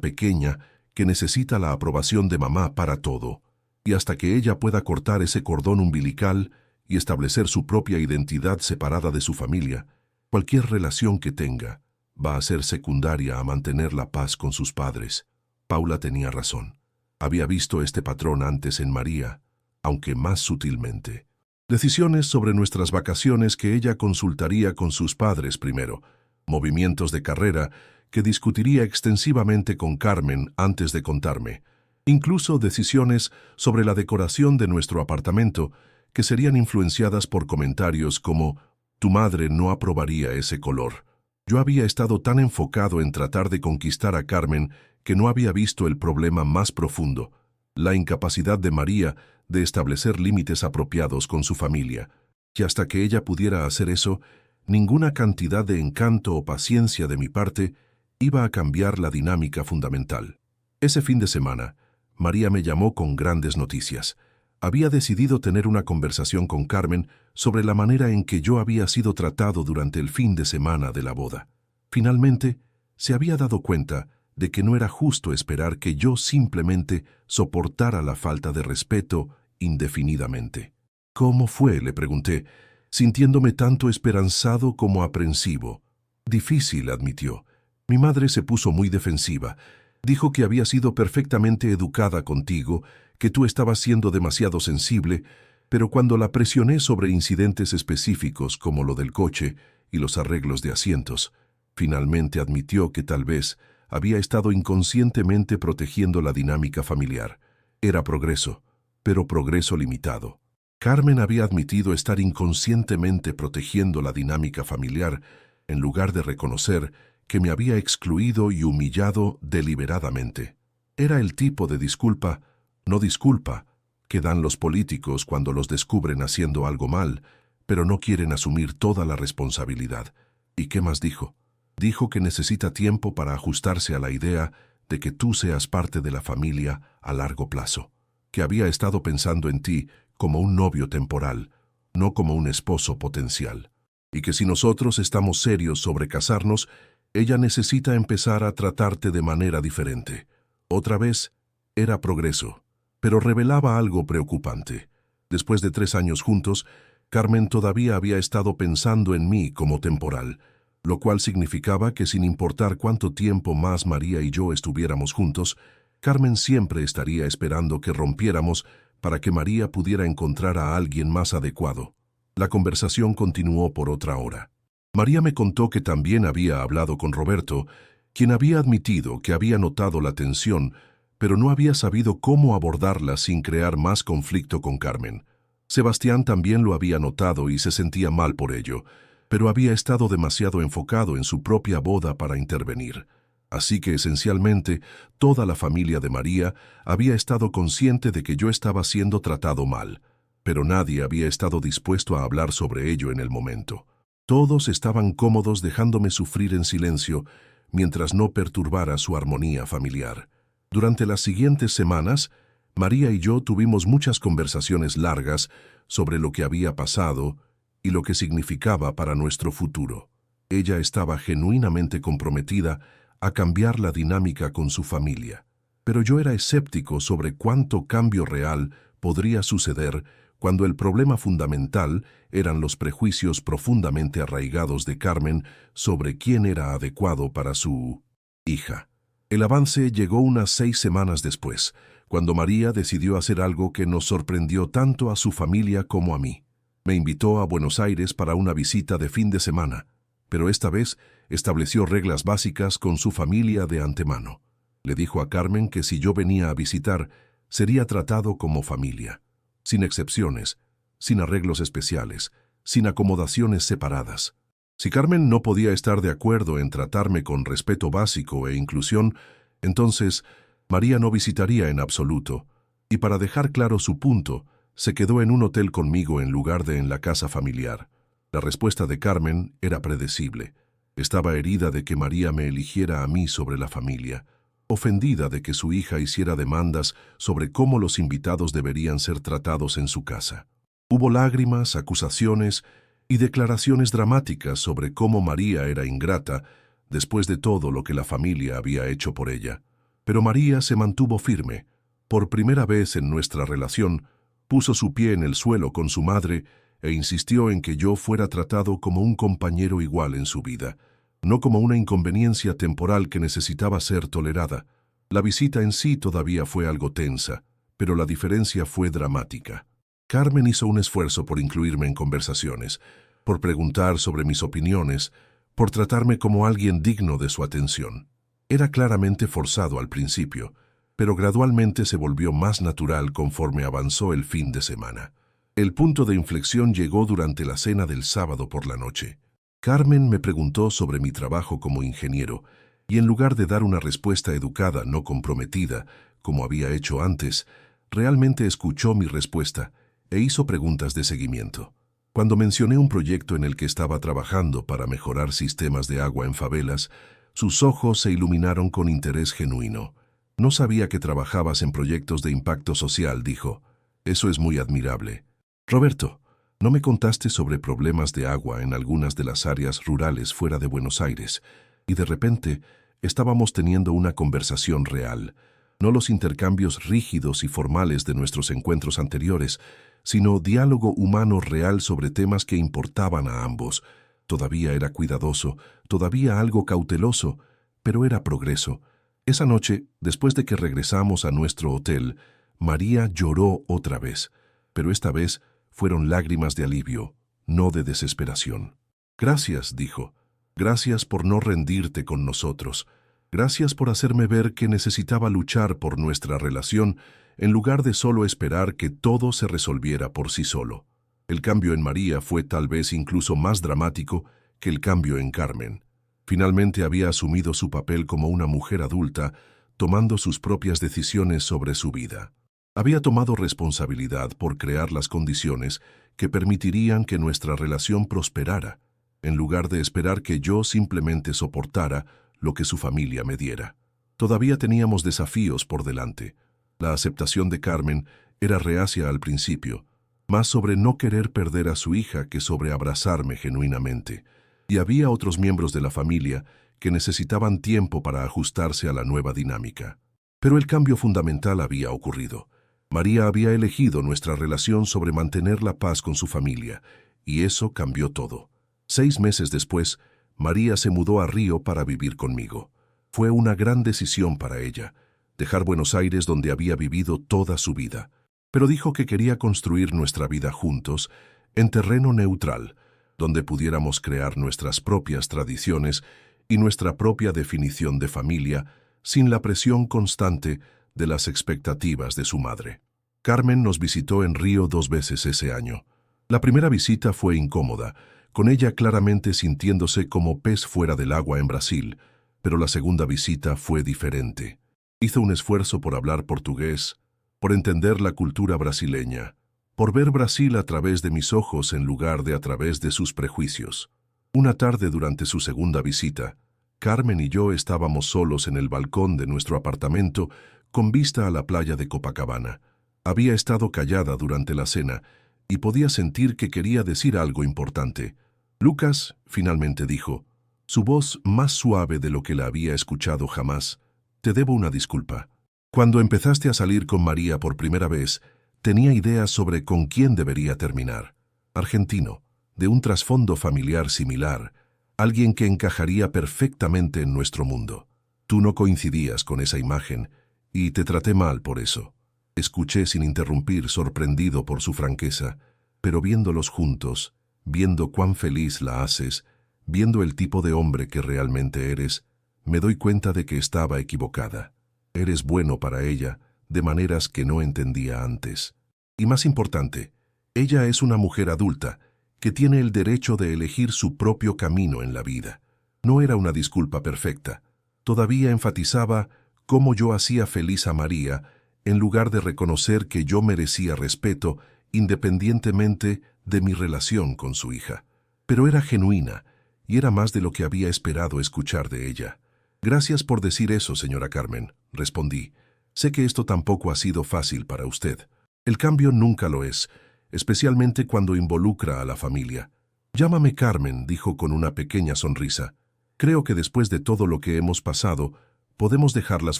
[SPEAKER 1] pequeña que necesita la aprobación de mamá para todo. Y hasta que ella pueda cortar ese cordón umbilical y establecer su propia identidad separada de su familia, cualquier relación que tenga va a ser secundaria a mantener la paz con sus padres. Paula tenía razón. Había visto este patrón antes en María, aunque más sutilmente. Decisiones sobre nuestras vacaciones que ella consultaría con sus padres primero. Movimientos de carrera que discutiría extensivamente con Carmen antes de contarme. Incluso decisiones sobre la decoración de nuestro apartamento que serían influenciadas por comentarios como «Tu madre no aprobaría ese color». Yo había estado tan enfocado en tratar de conquistar a Carmen que no había visto el problema más profundo, la incapacidad de María de establecer límites apropiados con su familia, y hasta que ella pudiera hacer eso, ninguna cantidad de encanto o paciencia de mi parte iba a cambiar la dinámica fundamental. Ese fin de semana, María me llamó con grandes noticias. Había decidido tener una conversación con Carmen sobre la manera en que yo había sido tratado durante el fin de semana de la boda. Finalmente, se había dado cuenta de que no era justo esperar que yo simplemente soportara la falta de respeto indefinidamente. ¿Cómo fue?, le pregunté, sintiéndome tanto esperanzado como aprensivo. Difícil, admitió. Mi madre se puso muy defensiva. Dijo que había sido perfectamente educada contigo, que tú estabas siendo demasiado sensible, pero cuando la presioné sobre incidentes específicos como lo del coche y los arreglos de asientos, finalmente admitió que tal vez había estado inconscientemente protegiendo la dinámica familiar. Era progreso, pero progreso limitado. Carmen había admitido estar inconscientemente protegiendo la dinámica familiar en lugar de reconocer que me había excluido y humillado deliberadamente. Era el tipo de disculpa, no disculpa, que dan los políticos cuando los descubren haciendo algo mal, pero no quieren asumir toda la responsabilidad. ¿Y qué más dijo? Dijo que necesita tiempo para ajustarse a la idea de que tú seas parte de la familia a largo plazo, que había estado pensando en ti como un novio temporal, no como un esposo potencial, y que si nosotros estamos serios sobre casarnos, ella necesita empezar a tratarte de manera diferente. Otra vez, era progreso, pero revelaba algo preocupante. Después de 3 años juntos, Carmen todavía había estado pensando en mí como temporal, lo cual significaba que sin importar cuánto tiempo más María y yo estuviéramos juntos, Carmen siempre estaría esperando que rompiéramos para que María pudiera encontrar a alguien más adecuado. La conversación continuó por otra hora. María me contó que también había hablado con Roberto, quien había admitido que había notado la tensión, pero no había sabido cómo abordarla sin crear más conflicto con Carmen. Sebastián también lo había notado y se sentía mal por ello, pero había estado demasiado enfocado en su propia boda para intervenir. Así que esencialmente toda la familia de María había estado consciente de que yo estaba siendo tratado mal, pero nadie había estado dispuesto a hablar sobre ello en el momento. Todos estaban cómodos dejándome sufrir en silencio mientras no perturbara su armonía familiar. Durante las siguientes semanas, María y yo tuvimos muchas conversaciones largas sobre lo que había pasado y lo que significaba para nuestro futuro. Ella estaba genuinamente comprometida a cambiar la dinámica con su familia, pero yo era escéptico sobre cuánto cambio real podría suceder cuando el problema fundamental eran los prejuicios profundamente arraigados de Carmen sobre quién era adecuado para su hija. El avance llegó unas 6 semanas después, cuando María decidió hacer algo que nos sorprendió tanto a su familia como a mí. Me invitó a Buenos Aires para una visita de fin de semana, pero esta vez estableció reglas básicas con su familia de antemano. Le dijo a Carmen que si yo venía a visitar, sería tratado como familia, sin excepciones, sin arreglos especiales, sin acomodaciones separadas. Si Carmen no podía estar de acuerdo en tratarme con respeto básico e inclusión, entonces María no visitaría en absoluto, y para dejar claro su punto, se quedó en un hotel conmigo en lugar de en la casa familiar. La respuesta de Carmen era predecible. Estaba herida de que María me eligiera a mí sobre la familia, ofendida de que su hija hiciera demandas sobre cómo los invitados deberían ser tratados en su casa. Hubo lágrimas, acusaciones y declaraciones dramáticas sobre cómo María era ingrata después de todo lo que la familia había hecho por ella. Pero María se mantuvo firme. Por primera vez en nuestra relación, puso su pie en el suelo con su madre e insistió en que yo fuera tratado como un compañero igual en su vida, no como una inconveniencia temporal que necesitaba ser tolerada. La visita en sí todavía fue algo tensa, pero la diferencia fue dramática. Carmen hizo un esfuerzo por incluirme en conversaciones, por preguntar sobre mis opiniones, por tratarme como alguien digno de su atención. Era claramente forzado al principio, pero gradualmente se volvió más natural conforme avanzó el fin de semana. El punto de inflexión llegó durante la cena del sábado por la noche. Carmen me preguntó sobre mi trabajo como ingeniero, y en lugar de dar una respuesta educada, no comprometida, como había hecho antes, realmente escuchó mi respuesta e hizo preguntas de seguimiento. Cuando mencioné un proyecto en el que estaba trabajando para mejorar sistemas de agua en favelas, sus ojos se iluminaron con interés genuino. No sabía que trabajabas en proyectos de impacto social, dijo. Eso es muy admirable. Roberto, ¿no me contaste sobre problemas de agua en algunas de las áreas rurales fuera de Buenos Aires? Y de repente estábamos teniendo una conversación real, no los intercambios rígidos y formales de nuestros encuentros anteriores, sino diálogo humano real sobre temas que importaban a ambos. Todavía era cuidadoso, todavía algo cauteloso, pero era progreso. Esa noche, después de que regresamos a nuestro hotel, María lloró otra vez, pero esta vez fueron lágrimas de alivio, no de desesperación. Gracias, dijo. Gracias por no rendirte con nosotros. Gracias por hacerme ver que necesitaba luchar por nuestra relación en lugar de solo esperar que todo se resolviera por sí solo. El cambio en María fue tal vez incluso más dramático que el cambio en Carmen. Finalmente había asumido su papel como una mujer adulta, tomando sus propias decisiones sobre su vida. Había tomado responsabilidad por crear las condiciones que permitirían que nuestra relación prosperara, en lugar de esperar que yo simplemente soportara lo que su familia me diera. Todavía teníamos desafíos por delante. La aceptación de Carmen era reacia al principio, más sobre no querer perder a su hija que sobre abrazarme genuinamente. Y había otros miembros de la familia que necesitaban tiempo para ajustarse a la nueva dinámica. Pero el cambio fundamental había ocurrido. María había elegido nuestra relación sobre mantener la paz con su familia, y eso cambió todo. 6 meses después, María se mudó a Río para vivir conmigo. Fue una gran decisión para ella, dejar Buenos Aires donde había vivido toda su vida. Pero dijo que quería construir nuestra vida juntos, en terreno neutral, donde pudiéramos crear nuestras propias tradiciones y nuestra propia definición de familia, sin la presión constante de las expectativas de su madre. Carmen nos visitó en Río 2 veces ese año. La primera visita fue incómoda, con ella claramente sintiéndose como pez fuera del agua en Brasil, pero la segunda visita fue diferente. Hizo un esfuerzo por hablar portugués, por entender la cultura brasileña, por ver Brasil a través de mis ojos en lugar de a través de sus prejuicios. Una tarde durante su segunda visita, Carmen y yo estábamos solos en el balcón de nuestro apartamento con vista a la playa de Copacabana. Había estado callada durante la cena y podía sentir que quería decir algo importante. Lucas, finalmente dijo, su voz más suave de lo que la había escuchado jamás. Te debo una disculpa. Cuando empezaste a salir con María por primera vez, tenía ideas sobre con quién debería terminar. Argentino, de un trasfondo familiar similar, alguien que encajaría perfectamente en nuestro mundo. Tú no coincidías con esa imagen y te traté mal por eso. Escuché sin interrumpir, sorprendido por su franqueza, pero viéndolos juntos, viendo cuán feliz la haces, viendo el tipo de hombre que realmente eres, me doy cuenta de que estaba equivocada. Eres bueno para ella, de maneras que no entendía antes. Y más importante, ella es una mujer adulta, que tiene el derecho de elegir su propio camino en la vida. No era una disculpa perfecta. Todavía enfatizaba cómo yo hacía feliz a María, en lugar de reconocer que yo merecía respeto independientemente de mi relación con su hija. Pero era genuina, y era más de lo que había esperado escuchar de ella. Gracias por decir eso, señora Carmen, respondí. Sé que esto tampoco ha sido fácil para usted. El cambio nunca lo es, especialmente cuando involucra a la familia. Llámame Carmen, dijo con una pequeña sonrisa. Creo que después de todo lo que hemos pasado, podemos dejar las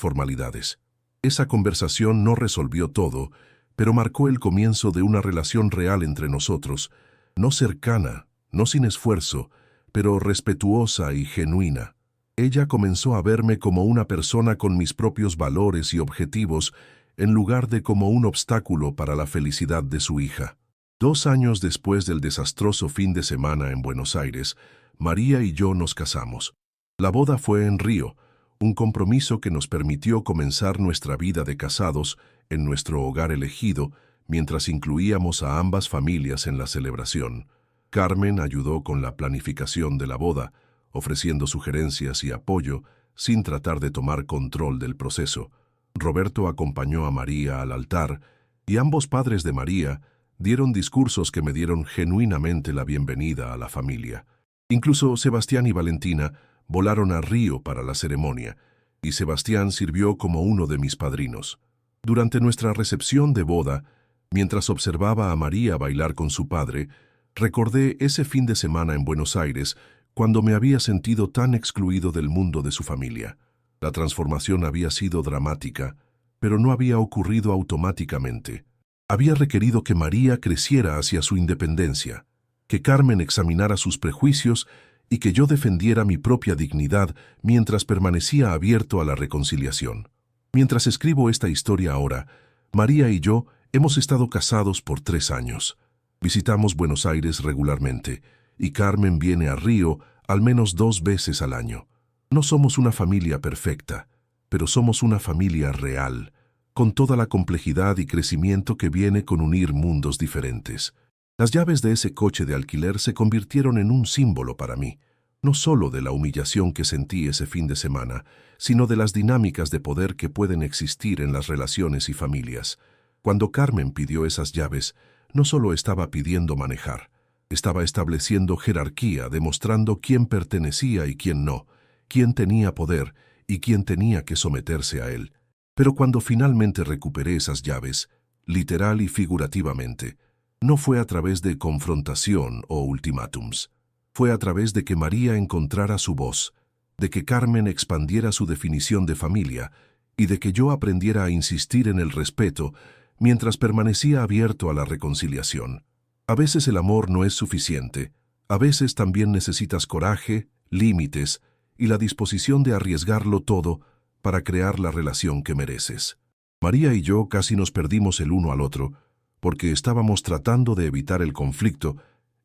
[SPEAKER 1] formalidades. Esa conversación no resolvió todo, pero marcó el comienzo de una relación real entre nosotros, no cercana, no sin esfuerzo, pero respetuosa y genuina. Ella comenzó a verme como una persona con mis propios valores y objetivos, en lugar de como un obstáculo para la felicidad de su hija. 2 años después del desastroso fin de semana en Buenos Aires, María y yo nos casamos. La boda fue en Río, un compromiso que nos permitió comenzar nuestra vida de casados en nuestro hogar elegido, mientras incluíamos a ambas familias en la celebración. Carmen ayudó con la planificación de la boda, ofreciendo sugerencias y apoyo sin tratar de tomar control del proceso. Roberto acompañó a María al altar y ambos padres de María dieron discursos que me dieron genuinamente la bienvenida a la familia. Incluso Sebastián y Valentina volaron a Río para la ceremonia, y Sebastián sirvió como uno de mis padrinos. Durante nuestra recepción de boda, mientras observaba a María bailar con su padre, recordé ese fin de semana en Buenos Aires cuando me había sentido tan excluido del mundo de su familia. La transformación había sido dramática, pero no había ocurrido automáticamente. Había requerido que María creciera hacia su independencia, que Carmen examinara sus prejuicios y que yo defendiera mi propia dignidad mientras permanecía abierto a la reconciliación. Mientras escribo esta historia ahora, María y yo hemos estado casados por 3 años. Visitamos Buenos Aires regularmente, y Carmen viene a Río al menos 2 veces al año. No somos una familia perfecta, pero somos una familia real, con toda la complejidad y crecimiento que viene con unir mundos diferentes. Las llaves de ese coche de alquiler se convirtieron en un símbolo para mí, no solo de la humillación que sentí ese fin de semana, sino de las dinámicas de poder que pueden existir en las relaciones y familias. Cuando Carmen pidió esas llaves, no solo estaba pidiendo manejar, estaba estableciendo jerarquía, demostrando quién pertenecía y quién no, quién tenía poder y quién tenía que someterse a él. Pero cuando finalmente recuperé esas llaves, literal y figurativamente, no fue a través de confrontación o ultimátums. Fue a través de que María encontrara su voz, de que Carmen expandiera su definición de familia y de que yo aprendiera a insistir en el respeto mientras permanecía abierto a la reconciliación. A veces el amor no es suficiente. A veces también necesitas coraje, límites y la disposición de arriesgarlo todo para crear la relación que mereces. María y yo casi nos perdimos el uno al otro porque estábamos tratando de evitar el conflicto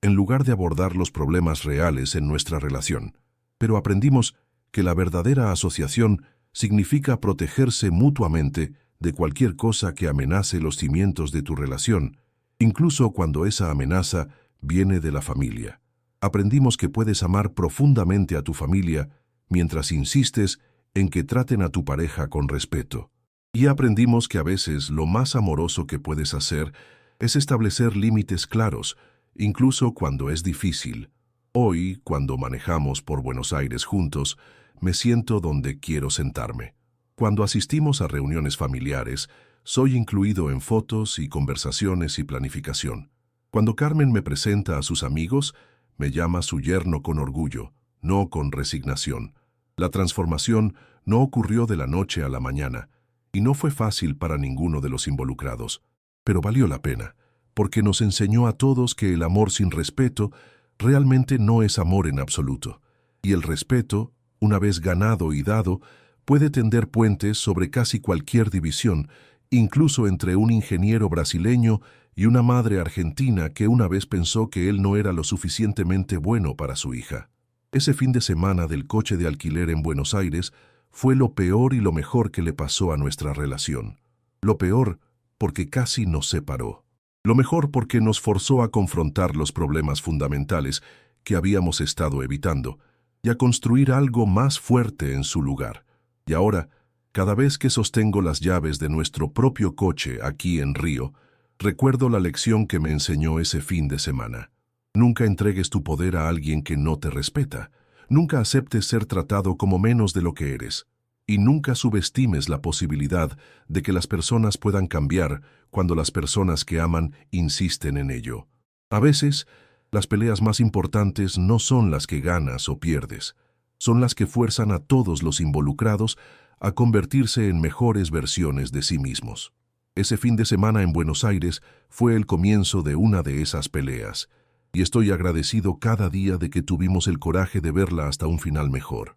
[SPEAKER 1] en lugar de abordar los problemas reales en nuestra relación. Pero aprendimos que la verdadera asociación significa protegerse mutuamente de cualquier cosa que amenace los cimientos de tu relación, incluso cuando esa amenaza viene de la familia. Aprendimos que puedes amar profundamente a tu familia mientras insistes en que traten a tu pareja con respeto. Y aprendimos que a veces lo más amoroso que puedes hacer es establecer límites claros, incluso cuando es difícil. Hoy, cuando manejamos por Buenos Aires juntos, me siento donde quiero sentarme. Cuando asistimos a reuniones familiares, soy incluido en fotos y conversaciones y planificación. Cuando Carmen me presenta a sus amigos, me llama su yerno con orgullo, no con resignación. La transformación no ocurrió de la noche a la mañana, y no fue fácil para ninguno de los involucrados, pero valió la pena, porque nos enseñó a todos que el amor sin respeto realmente no es amor en absoluto, y el respeto, una vez ganado y dado, puede tender puentes sobre casi cualquier división, incluso entre un ingeniero brasileño y una madre argentina que una vez pensó que él no era lo suficientemente bueno para su hija. Ese fin de semana del coche de alquiler en Buenos Aires fue lo peor y lo mejor que le pasó a nuestra relación. Lo peor porque casi nos separó. Lo mejor porque nos forzó a confrontar los problemas fundamentales que habíamos estado evitando y a construir algo más fuerte en su lugar. Y ahora, cada vez que sostengo las llaves de nuestro propio coche aquí en Río, recuerdo la lección que me enseñó ese fin de semana. Nunca entregues tu poder a alguien que no te respeta. Nunca aceptes ser tratado como menos de lo que eres. Y nunca subestimes la posibilidad de que las personas puedan cambiar cuando las personas que aman insisten en ello. A veces, las peleas más importantes no son las que ganas o pierdes, son las que fuerzan a todos los involucrados a convertirse en mejores versiones de sí mismos. Ese fin de semana en Buenos Aires fue el comienzo de una de esas peleas, y estoy agradecido cada día de que tuvimos el coraje de verla hasta un final mejor.